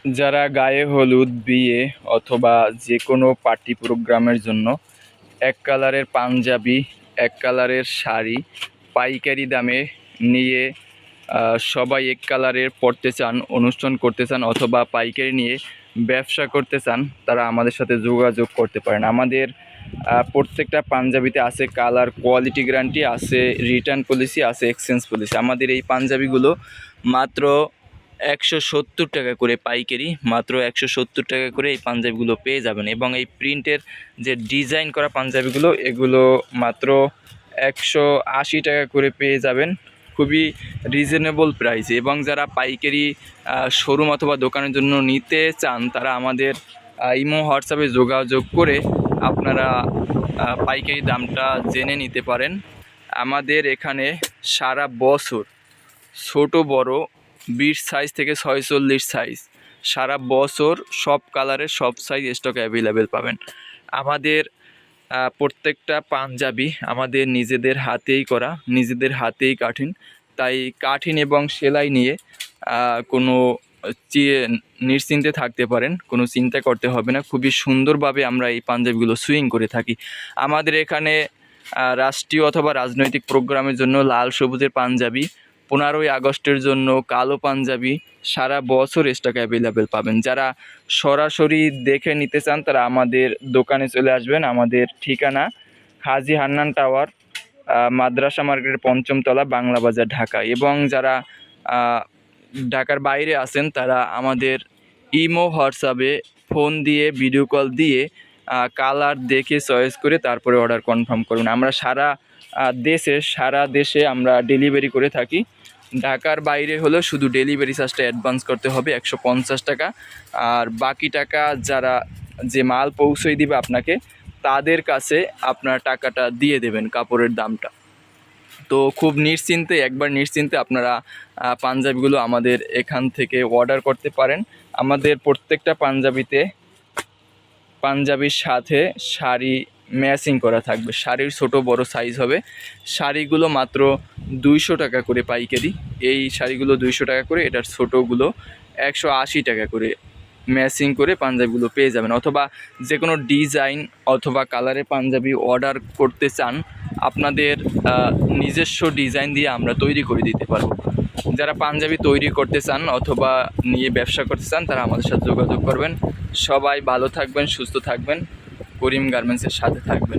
যারা গায়ে হলুদ, বিয়ে অথবা যে কোনো পার্টি প্রোগ্রামের জন্য এক কালারের পাঞ্জাবি, এক কালারের শাড়ি পাইকারি দামে নিয়ে সবাই এক কালারের পরতে চান, অনুষ্ঠান করতে চান অথবা পাইকারি নিয়ে ব্যবসা করতে চান, তারা আমাদের সাথে যোগাযোগ করতে পারেন। আমাদের প্রত্যেকটা পাঞ্জাবিতে আছে কালার কোয়ালিটি গ্যারান্টি, আছে রিটার্ন পলিসি, আছে এক্সচেঞ্জ পলিসি। আমাদের এই পাঞ্জাবিগুলো মাত্র 170 টাকা করে পাইকারি, মাত্র 170 টাকা করে এই পাঞ্জাবিগুলো পেয়ে যাবেন। এবং এই প্রিন্টের যে ডিজাইন করা পাঞ্জাবিগুলো, এগুলো মাত্র 180 টাকা করে পেয়ে যাবেন, খুবই রিজনেবল প্রাইসে। এবং যারা পাইকারি শোরুম অথবা দোকানের জন্য নিতে চান, তারা আমাদের ইমো হোয়াটসঅ্যাপে যোগাযোগ করে আপনারা পাইকারি দামটা জেনে নিতে পারেন। আমাদের এখানে সারা বছর ছোট বড় 20 সাইজ থেকে 46 সাইজ সারা বছর সব কালারের সব সাইজ স্টক অ্যাভেলেবেল পাবেন। আমাদের প্রত্যেকটা পাঞ্জাবি আমাদের নিজেদের হাতেই করা, নিজেদের হাতেই কাঠিন, তাই কাঠিন এবং সেলাই নিয়ে কোনো নিশ্চিন্তে থাকতে পারেন, কোনো চিন্তা করতে হবে না। খুবই সুন্দরভাবে আমরা এই পাঞ্জাবিগুলো সুইং করে থাকি। আমাদের এখানে রাষ্ট্রীয় অথবা রাজনৈতিক প্রোগ্রামের জন্য লাল সবুজের পাঞ্জাবি, 15ই আগস্টের জন্য কালো পাঞ্জাবি সারা বছর স্টক অ্যাভেলেবেল পাবেন। যারা সরাসরি দেখে নিতে চান, তারা আমাদের দোকানে চলে আসবেন। আমাদের ঠিকানা হাজী হান্নান টাওয়ার, মাদ্রাসা মার্কেটের 5ম তলা, বাংলা বাজার, ঢাকা। এবং যারা ঢাকার বাইরে আছেন, তারা আমাদের ইমো হোয়াটসঅ্যাপে ফোন দিয়ে, ভিডিও কল দিয়ে কালার দেখে চয়েস করে তারপরে অর্ডার কনফার্ম করুন। আমরা সারা দেশে আমরা ডেলিভারি করে থাকি। ঢাকার বাইরে হলেও শুধু ডেলিভারি চার্জটা অ্যাডভান্স করতে হবে 150 টাকা, আর বাকি টাকা যারা যে মাল পৌঁছে দিবে আপনাকে, তাদের কাছে আপনার টাকাটা দিয়ে দেবেন, কাপড়ের দামটা। তো খুব নিশ্চিন্তে আপনারা পাঞ্জাবিগুলো আমাদের এখান থেকে অর্ডার করতে পারেন। আমাদের প্রত্যেকটা পাঞ্জাবির সাথে শাড়ি ম্যাচিং করা থাকবে। শাড়ির ছোট বড় সাইজ হবে। শাড়িগুলো মাত্র 200 টাকা করে পাইকারি, এই শাড়িগুলো 200 টাকা করে, এটার ছোটোগুলো 180 টাকা করে। ম্যাচিং করে পাঞ্জাবিগুলো পেয়ে যাবেন। অথবা যে কোনো ডিজাইন অথবা কালারের পাঞ্জাবি অর্ডার করতে চান, আপনাদের নিজস্ব ডিজাইন দিয়ে আমরা তৈরি করে দিতে পারবো। যারা পাঞ্জাবি তৈরি করতে চান অথবা নিয়ে ব্যবসা করতে চান, তারা আমাদের সাথে যোগাযোগ করবেন। সবাই ভালো থাকবেন, সুস্থ থাকবেন, করিম গার্মেন্টসের সাথে থাকবেন।